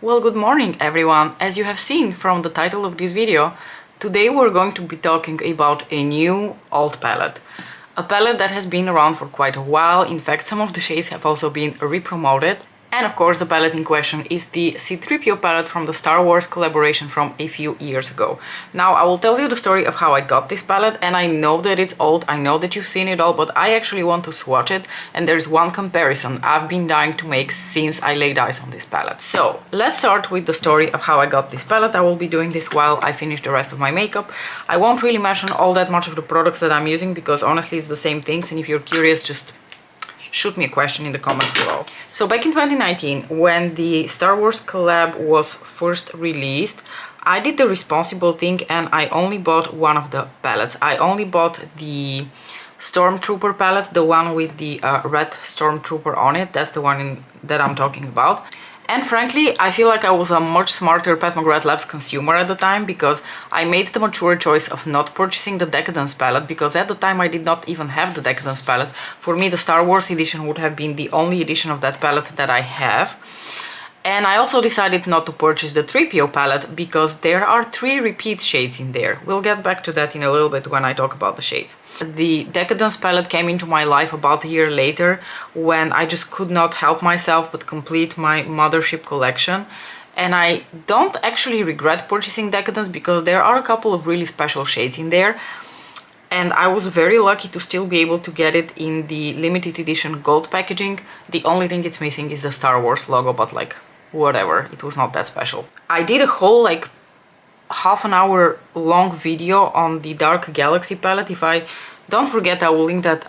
Well, good morning everyone. As you have seen from the title of this video, today we're going to be talking about a new old palette. A palette that has been around for quite a while. In fact, some of the shades have also been re-promoted. And of course, the palette in question is the C3PO palette from the Star Wars collaboration from a few years ago. Now, I will tell you the story of how I got this palette, and I know that it's old, I know that you've seen it all, but I actually want to swatch it, and there's one comparison I've been dying to make since I laid eyes on this palette. So, let's start with the story of how I got this palette. I will be doing this while I finish the rest of my makeup. I won't really mention all that much of the products that I'm using, because honestly it's the same things, and if you're curious, just shoot me a question in the comments below. So back in 2019, when the Star Wars collab was first released, I did the responsible thing and I only bought one of the palettes. I only bought the Stormtrooper palette, the one with the red Stormtrooper on it. That's the one that I'm talking about. And frankly, I feel like I was a much smarter Pat McGrath Labs consumer at the time, because I made the mature choice of not purchasing the Decadence palette, because at the time I did not even have the Decadence palette. For me, the Star Wars edition would have been the only edition of that palette that I have. And I also decided not to purchase the 3PO palette because there are 3 repeat shades in there. We'll get back to that in a little bit when I talk about the shades. The Decadence palette came into my life about a year later, when I just could not help myself but complete my Mothership collection. And I don't actually regret purchasing Decadence because there are a couple of really special shades in there. And I was very lucky to still be able to get it in the limited edition gold packaging. The only thing it's missing is the Star Wars logo, but like, whatever, it was not that special. I did a whole like half an hour long video on the Dark Galaxy palette. If I don't forget, I will link that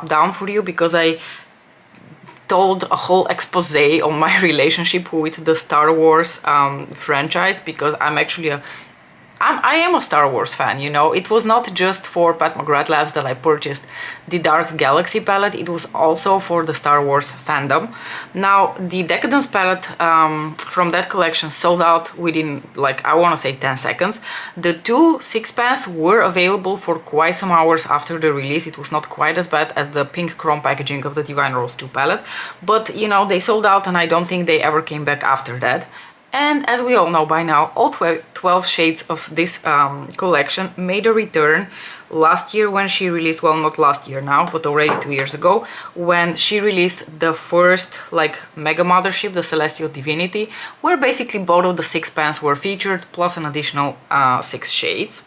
down for you, because I told a whole expose on my relationship with the Star Wars franchise, because I am a Star Wars fan, you know. It was not just for Pat McGrath Labs that I purchased the Dark Galaxy palette, it was also for the Star Wars fandom. Now, the Decadence palette from that collection sold out within, like, I want to say 10 seconds. The 2 sixpence were available for quite some hours after the release. It was not quite as bad as the pink chrome packaging of the Divine Rose 2 palette, but, you know, they sold out and I don't think they ever came back after that. And as we all know by now, all 12 shades of this collection made a return last year when she released, well, not last year now, but already 2 years ago, when she released the first like mega mothership, the Celestial Divinity, where basically both of the sixpence were featured, plus an additional 6 shades.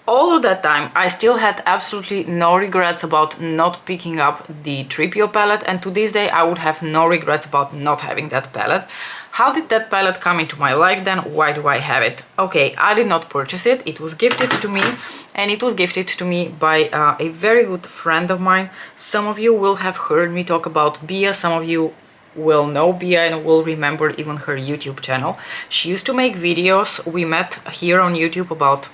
All of that time, I still had absolutely no regrets about not picking up the 3PO palette, and to this day I would have no regrets about not having that palette. How did that palette come into my life then? Why do I have it? Okay, I did not purchase it, it was gifted to me, and it was gifted to me by a very good friend of mine. Some of you will have heard me talk about Bia, some of you will know Bia and will remember even her YouTube channel. She used to make videos. We met here on YouTube about...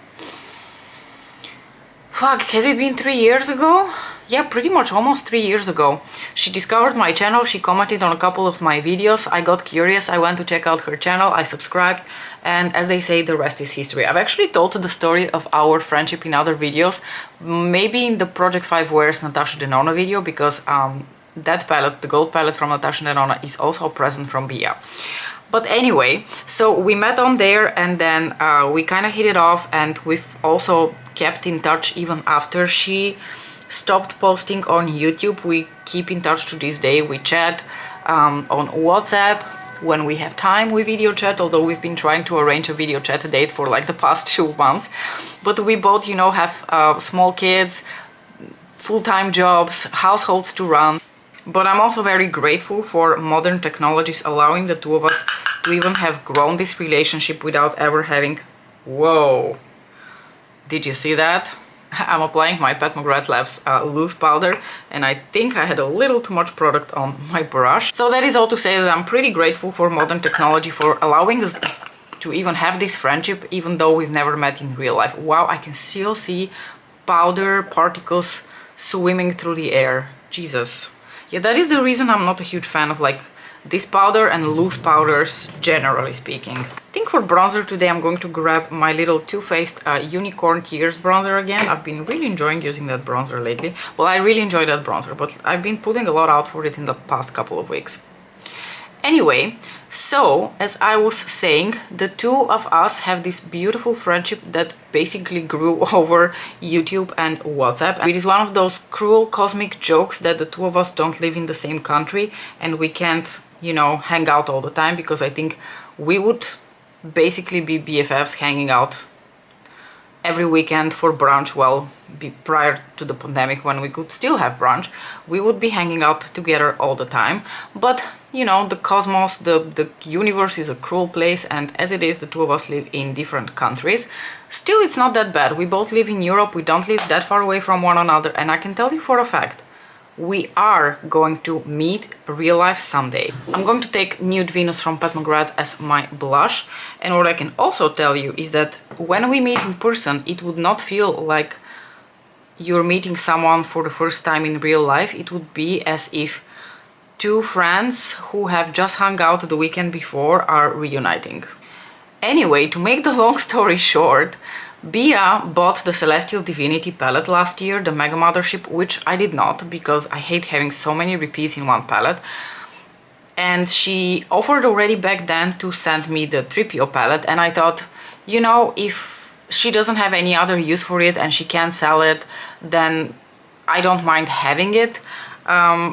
Fuck, has it been 3 years ago? Yeah, pretty much almost 3 years ago. She discovered my channel, she commented on a couple of my videos, I got curious, I went to check out her channel, I subscribed, and as they say, the rest is history. I've actually told the story of our friendship in other videos, maybe in the Project 5 Wears Natasha Denona video, because that palette, the gold palette from Natasha Denona, is also present from Bia. But anyway, so we met on there, and then we kind of hit it off, and we've also kept in touch even after she stopped posting on YouTube. We keep in touch to this day. We chat on WhatsApp. When we have time, we video chat, although we've been trying to arrange a video chat date for like the past 2 months. But we both, you know, have small kids, full-time jobs, households to run. But I'm also very grateful for modern technologies allowing the two of us to even have grown this relationship without ever having... Whoa! Did you see that? I'm applying my Pat McGrath Labs loose powder, and I think I had a little too much product on my brush. So that is all to say that I'm pretty grateful for modern technology for allowing us to even have this friendship, even though we've never met in real life. Wow, I can still see powder particles swimming through the air. Jesus. Yeah, that is the reason I'm not a huge fan of like this powder and loose powders, generally speaking. I think for bronzer today I'm going to grab my little Too Faced Unicorn Tears bronzer again. I've been really enjoying using that bronzer lately. Well, I really enjoy that bronzer, but I've been putting a lot out for it in the past couple of weeks. Anyway, So, as I was saying, the two of us have this beautiful friendship that basically grew over YouTube and WhatsApp. It is one of those cruel cosmic jokes that the two of us don't live in the same country and we can't, you know, hang out all the time, because I think we would basically be BFFs hanging out every weekend for brunch. Well, prior to the pandemic, when we could still have brunch, we would be hanging out together all the time. But you know, the cosmos, the universe is a cruel place, and as it is, the two of us live in different countries. Still, it's not that bad. We both live in Europe, we don't live that far away from one another, and I can tell you for a fact, we are going to meet real life someday. I'm going to take Nude Venus from Pat McGrath as my blush, and what I can also tell you is that when we meet in person, it would not feel like you're meeting someone for the first time in real life. It would be as if two friends who have just hung out the weekend before are reuniting. Anyway, to make the long story short, Bia bought the Celestial Divinity palette last year, the Mega Mothership, which I did not, because I hate having so many repeats in one palette. And she offered already back then to send me the C3PO palette, and I thought, you know, if she doesn't have any other use for it and she can't sell it, then I don't mind having it.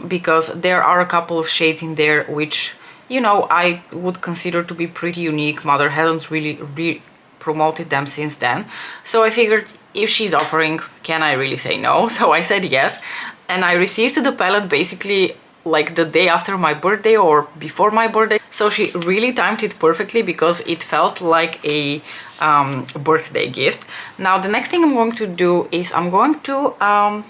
Because there are a couple of shades in there which, you know, I would consider to be pretty unique. Mother hasn't really promoted them since then. So I figured, if she's offering, can I really say no? So I said yes, and I received the palette basically like the day after my birthday or before my birthday. So she really timed it perfectly, because it felt like a birthday gift. Now the next thing I'm going to do is I'm going to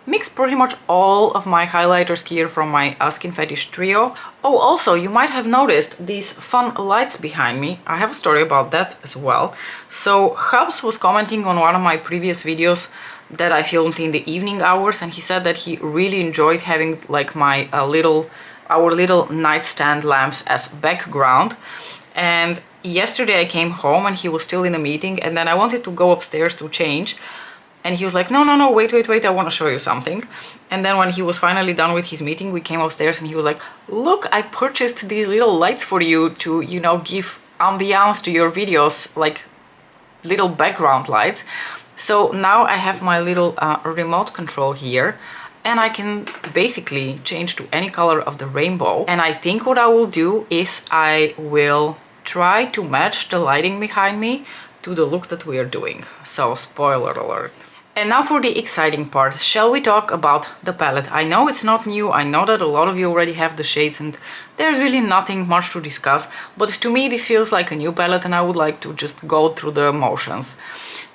mix pretty much all of my highlighters here from my Skin Fetish trio. Oh, also, you might have noticed these fun lights behind me. I have a story about that as well. So Hubs was commenting on one of my previous videos that I filmed in the evening hours, and he said that he really enjoyed having like my our little nightstand lamps as background. And yesterday I came home and he was still in a meeting, and then I wanted to go upstairs to change. And he was like, no, wait, I want to show you something. And then when he was finally done with his meeting, we came upstairs and he was like, look, I purchased these little lights for you to, you know, give ambiance to your videos, like little background lights. So now I have my little remote control here, and I can basically change to any color of the rainbow. And I think what I will do is I will try to match the lighting behind me to the look that we are doing. So spoiler alert. And now for the exciting part. Shall we talk about the palette? I know it's not new, I know that a lot of you already have the shades and there's really nothing much to discuss, but to me this feels like a new palette and I would like to just go through the motions.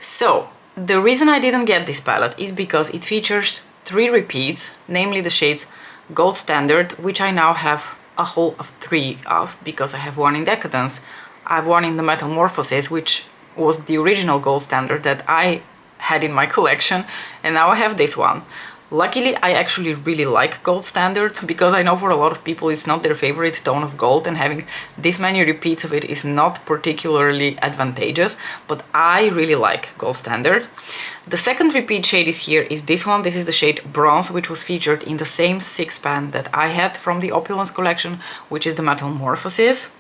So, the reason I didn't get this palette is because it features 3 repeats, namely the shades Gold Standard, which I now have a whole of 3 of, because I have one in Decadence, I have one in the Metamorphosis, which was the original Gold Standard that I had in my collection, and now I have this one. Luckily, I actually really like Gold Standard, because I know for a lot of people it's not their favorite tone of gold, and having this many repeats of it is not particularly advantageous, but I really like Gold Standard. The second repeat shade is here, is this one. This is the shade Bronze, which was featured in the same 6-pan that I had from the Opulence collection, which is the Metamorphosis.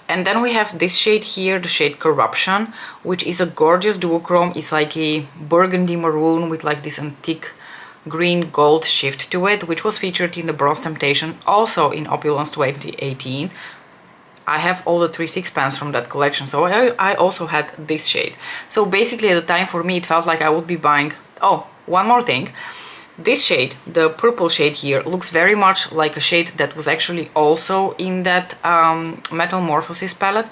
And then we have this shade here, the shade Corruption, which is a gorgeous duochrome. It's like a burgundy maroon with like this antique green gold shift to it, which was featured in the Bronze Temptation, also in Opulence 2018. I have all the 3 6-pans from that collection, so I also had this shade. So basically at the time for me it felt like I would be buying... Oh, one more thing. This shade, the purple shade here, looks very much like a shade that was actually also in that Metamorphosis palette,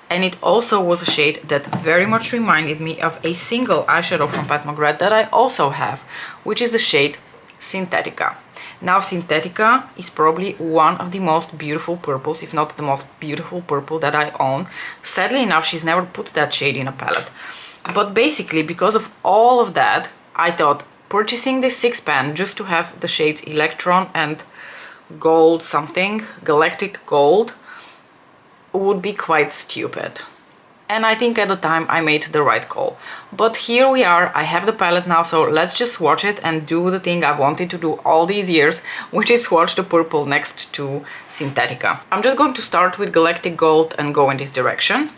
and it also was a shade that very much reminded me of a single eyeshadow from Pat McGrath that I also have, which is the shade Synthetica. Now Synthetica is probably one of the most beautiful purples, if not the most beautiful purple that I own. Sadly enough, she's never put that shade in a palette. But basically, because of all of that, I thought purchasing this 6-pan just to have the shades Electron and Gold something, Galactic Gold, would be quite stupid. and I think at the time I made the right call. But here we are, I have the palette now, so let's just swatch it and do the thing I've wanted to do all these years, which is swatch the purple next to Synthetica. I'm just going to start with Galactic Gold and go in this direction.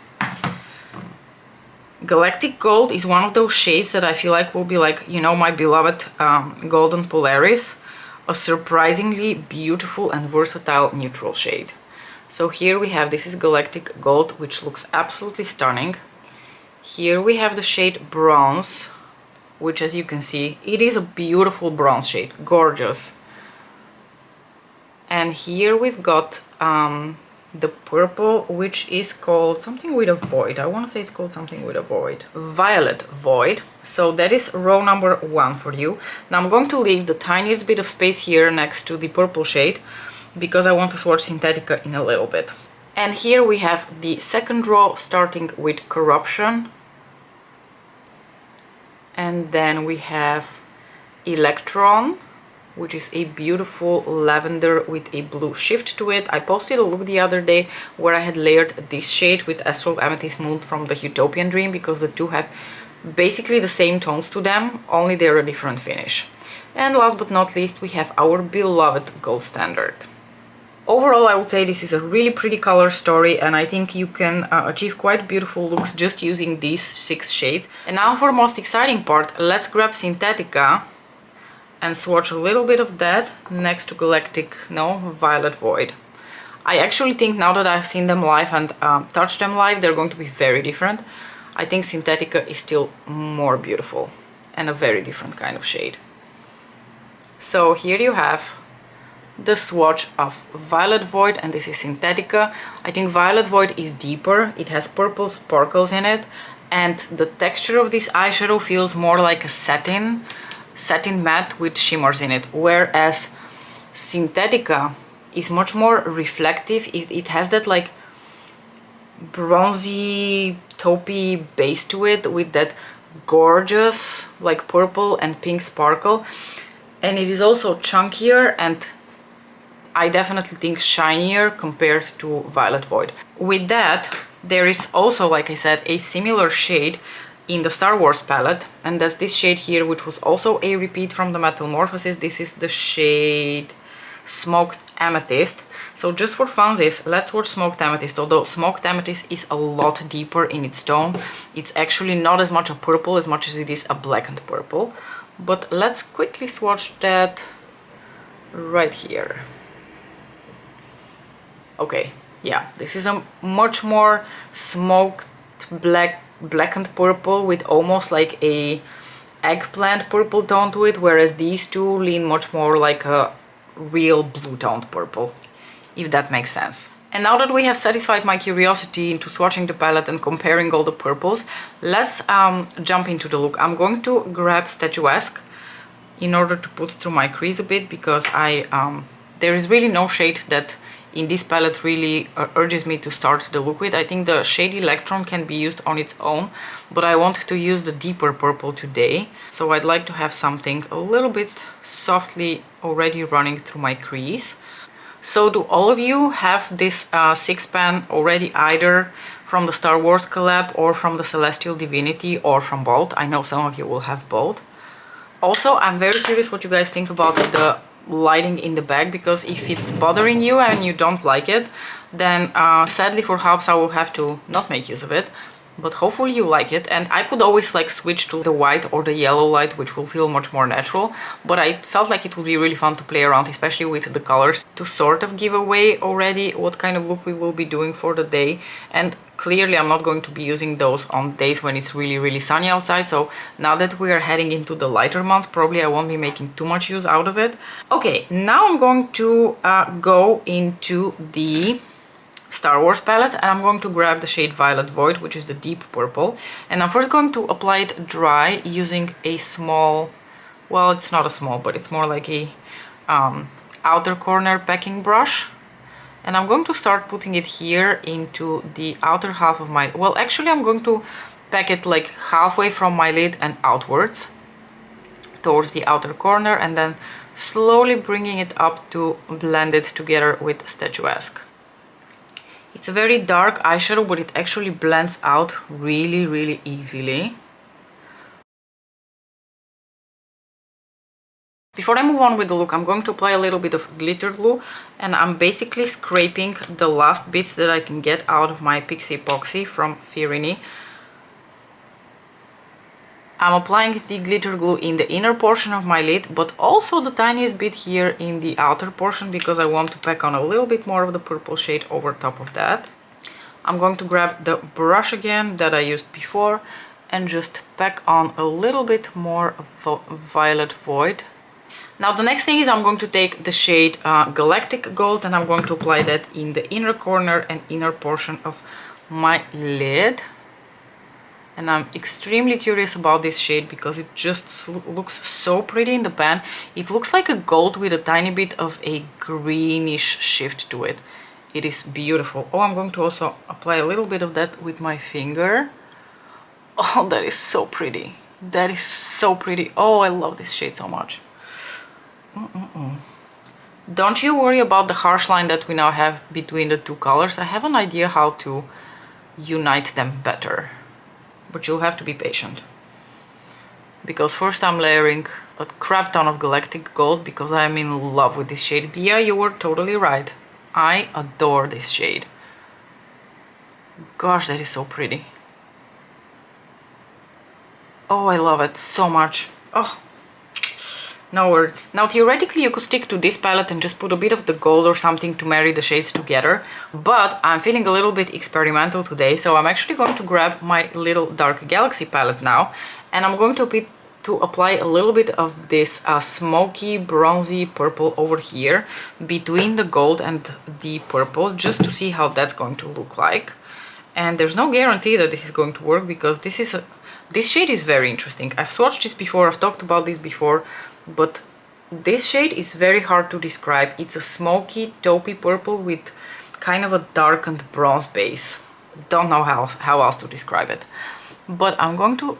Galactic Gold is one of those shades that I feel like will be like, you know, my beloved Golden Polaris, a surprisingly beautiful and versatile neutral shade. So here we have, this is Galactic Gold, which looks absolutely stunning. Here we have the shade Bronze, which, as you can see, it is a beautiful bronze shade, gorgeous. And here we've got the purple, which is called something with a void. I want to say it's called something with a void. Violet Void. So that is row number 1 for you. Now I'm going to leave the tiniest bit of space here next to the purple shade, because I want to swatch Synthetica in a little bit. And here we have the second row, starting with Corruption. And then we have Electron, which is a beautiful lavender with a blue shift to it. I posted a look the other day where I had layered this shade with Astral Amethyst Moon from the Utopian Dream, because the two have basically the same tones to them, only they're a different finish. And last but not least, we have our beloved Gold Standard. Overall, I would say this is a really pretty color story, and I think you can achieve quite beautiful looks just using these 6 shades. And now for the most exciting part, let's grab Synthetica and swatch a little bit of that next to Violet Void. I actually think, now that I've seen them live and touched them live, they're going to be very different. I think Synthetica is still more beautiful and a very different kind of shade. So here you have the swatch of Violet Void, and this is Synthetica. I think Violet Void is deeper, it has purple sparkles in it, and the texture of this eyeshadow feels more like a satin matte with shimmers in it, whereas Synthetica is much more reflective. It has that like bronzy taupey base to it with that gorgeous like purple and pink sparkle, and it is also chunkier and I definitely think shinier compared to Violet Void. With that, there is also, like I said, a similar shade in the Star Wars palette, and that's this shade here, which was also a repeat from the Metamorphosis. This is the shade Smoked Amethyst. So just for funsies, let's watch Smoked Amethyst. Although Smoked Amethyst is a lot deeper in its tone, it's actually not as much a purple as much as it is a blackened purple. But let's quickly swatch that right here. Okay, yeah, this is a much more smoked blackened purple with almost like a eggplant purple tone to it, whereas these two lean much more like a real blue toned purple, if that makes sense. And now that we have satisfied my curiosity into swatching the palette and comparing all the purples, let's jump into the look. I'm going to grab Statuesque in order to put through my crease a bit, because there is really no shade that in this palette really urges me to start the look with. I think the shade Electron can be used on its own, but I want to use the deeper purple today, so I'd like to have something a little bit softly already running through my crease. So do all of you have this 6-pan already, either from the Star Wars collab or from the Celestial Divinity or from both? I know some of you will have both. Also, I'm very curious what you guys think about the lighting in the bag, because if it's bothering you and you don't like it, then sadly for Hobbs I will have to not make use of it, but hopefully you like it. And I could always like switch to the white or the yellow light, which will feel much more natural, but I felt like it would be really fun to play around, especially with the colors, to sort of give away already what kind of look we will be doing for the day. And clearly I'm not going to be using those on days when it's really sunny outside, so now that we are heading into the lighter months, probably I won't be making too much use out of it. Okay, now I'm going to go into the Star Wars palette, and I'm going to grab the shade Violet Void, which is the deep purple, and I'm first going to apply it dry using a small, well, it's not a small, but it's more like a outer corner packing brush. And I'm going to start putting it here into the outer half of my, well, actually I'm going to pack it like halfway from my lid and outwards towards the outer corner, and then slowly bringing it up to blend it together with Statuesque. It's a very dark eyeshadow, but it actually blends out really, really easily. Before I move on with the look, I'm going to apply a little bit of glitter glue, and I'm basically scraping the last bits that I can get out of my Pixie Epoxy from Firini. I'm applying the glitter glue in the inner portion of my lid, but also the tiniest bit here in the outer portion, because I want to pack on a little bit more of the purple shade over top of that. I'm going to grab the brush again that I used before and just pack on a little bit more violet void. Now the next thing is I'm going to take the shade Galactic Gold, and I'm going to apply that in the inner corner and inner portion of my lid. And I'm extremely curious about this shade because it just looks so pretty in the pan. It looks like a gold with a tiny bit of a greenish shift to it. It is beautiful. Oh, I'm going to also apply a little bit of that with my finger. Oh, that is so pretty. That is so pretty. Oh, I love this shade so much. Don't you worry about the harsh line that we now have between the two colors. I have an idea how to unite them better, but you'll have to be patient, because first I'm layering a crap ton of Galactic Gold because I'm in love with this shade. Bia, you were totally right. I adore this shade. Gosh, that is so pretty. Oh, I love it so much. Oh, no words. Now theoretically you could stick to this palette and just put a bit of the gold or something to marry the shades together, but I'm feeling a little bit experimental today, so I'm actually going to grab my little Dark Galaxy palette now, and I'm going to apply a little bit of this smoky bronzy purple over here between the gold and the purple, just to see how that's going to look like. And there's no guarantee that this is going to work, because this shade is very interesting. I've swatched this before, I've talked about this before, but this shade is very hard to describe. It's a smoky taupey purple with kind of a darkened bronze base. Don't know how else to describe it. But I'm going to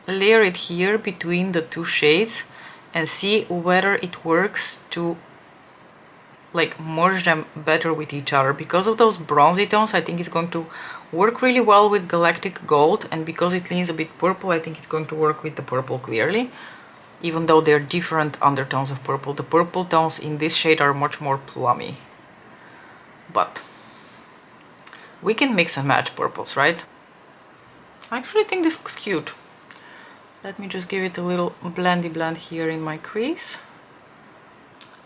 layer it here between the two shades and see whether it works to like merge them better with each other. Because of those bronzy tones, I think it's going to work really well with Galactic Gold, and because it leans a bit purple, I think it's going to work with the purple clearly. Even though they're different undertones of purple, the purple tones in this shade are much more plummy. But we can mix and match purples, right? I actually think this looks cute. Let me just give it a little blendy blend here in my crease.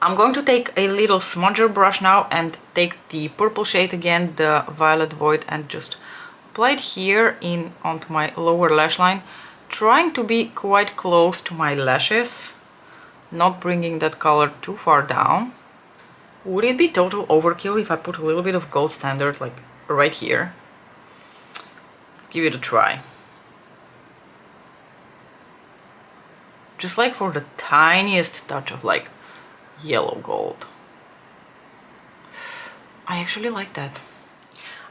I'm going to take a little smudger brush now and take the purple shade again, the Violet Void, and just apply it here onto my lower lash line, trying to be quite close to my lashes, not bringing that color too far down. Would it be total overkill if I put a little bit of gold standard like right here? Let's give it a try. Just like for the tiniest touch of like yellow gold. I actually like that.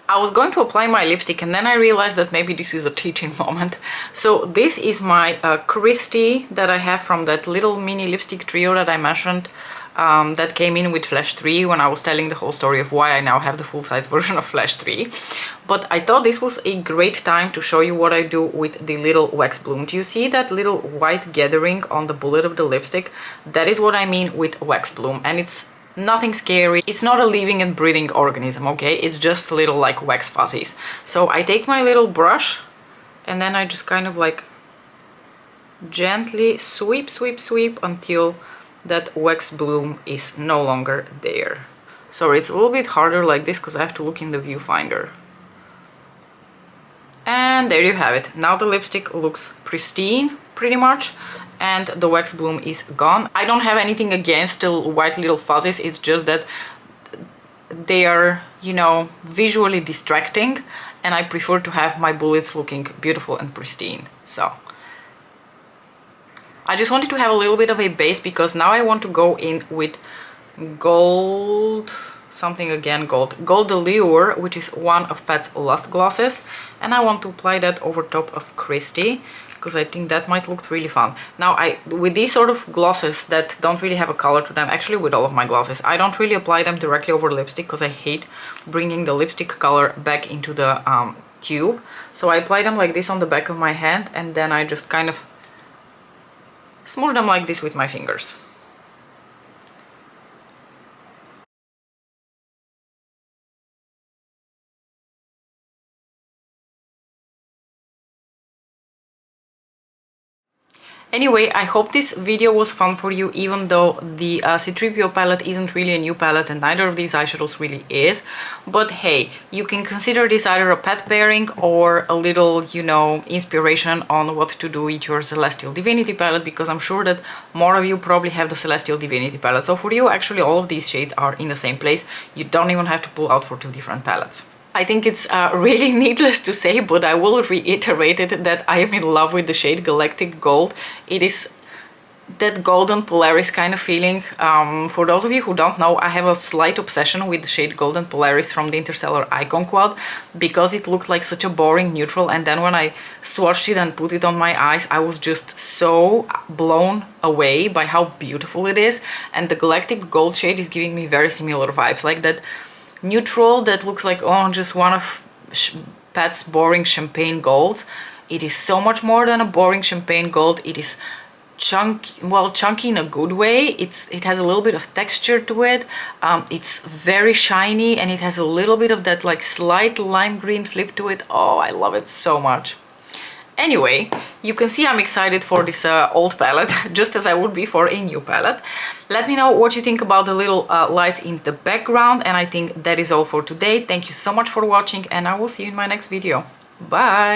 I was going to apply my lipstick and then I realized that maybe this is a teaching moment. So this is my Christie that I have from that little mini lipstick trio that I mentioned, that came in with Flash 3 when I was telling the whole story of why I now have the full-size version of Flash 3. But I thought this was a great time to show you what I do with the little wax bloom. Do you see that little white gathering on the bullet of the lipstick? That is what I mean with wax bloom, and it's nothing scary. It's not a living and breathing organism, okay? It's just little like wax fuzzies. So I take my little brush and then I just kind of like gently sweep, sweep, sweep until that wax bloom is no longer there. Sorry, it's a little bit harder like this because I have to look in the viewfinder. And there you have it. Now the lipstick looks pristine, pretty much, and the wax bloom is gone. I don't have anything against the white little fuzzies, it's just that they are, you know, visually distracting, and I prefer to have my bullets looking beautiful and pristine. So I just wanted to have a little bit of a base because now I want to go in with gold something again gold. Gold Allure, which is one of Pat's last glosses, and I want to apply that over top of Christy, because I think that might look really fun. Now, with these sort of glosses that don't really have a color to them, actually with all of my glosses, I don't really apply them directly over lipstick because I hate bringing the lipstick color back into the tube. So I apply them like this on the back of my hand, and then I just kind of smoosh them like this with my fingers. Anyway, I hope this video was fun for you, even though the C3PO palette isn't really a new palette and neither of these eyeshadows really is. But hey, you can consider this either a pet pairing or a little, you know, inspiration on what to do with your Celestial Divinity palette, because I'm sure that more of you probably have the Celestial Divinity palette. So for you, actually all of these shades are in the same place. You don't even have to pull out for two different palettes. I think it's really needless to say, but I will reiterate it, that I am in love with the shade Galactic Gold. It is that golden Polaris kind of feeling. For those of you who don't know, I have a slight obsession with the shade Golden Polaris from the Interstellar Icon Quad, because it looked like such a boring neutral, and then when I swatched it and put it on my eyes, I was just so blown away by how beautiful it is. And the Galactic Gold shade is giving me very similar vibes, like that neutral that looks like, oh, just one of Pat's boring champagne golds. It is so much more than a boring champagne gold. It is chunky, well, chunky in a good way. It has a little bit of texture to it. It's very shiny, and it has a little bit of that like slight lime green flip to it. Oh, I love it so much. Anyway, you can see I'm excited for this old palette, just as I would be for a new palette. Let me know what you think about the little lights in the background, and I think that is all for today. Thank you so much for watching, and I will see you in my next video. Bye!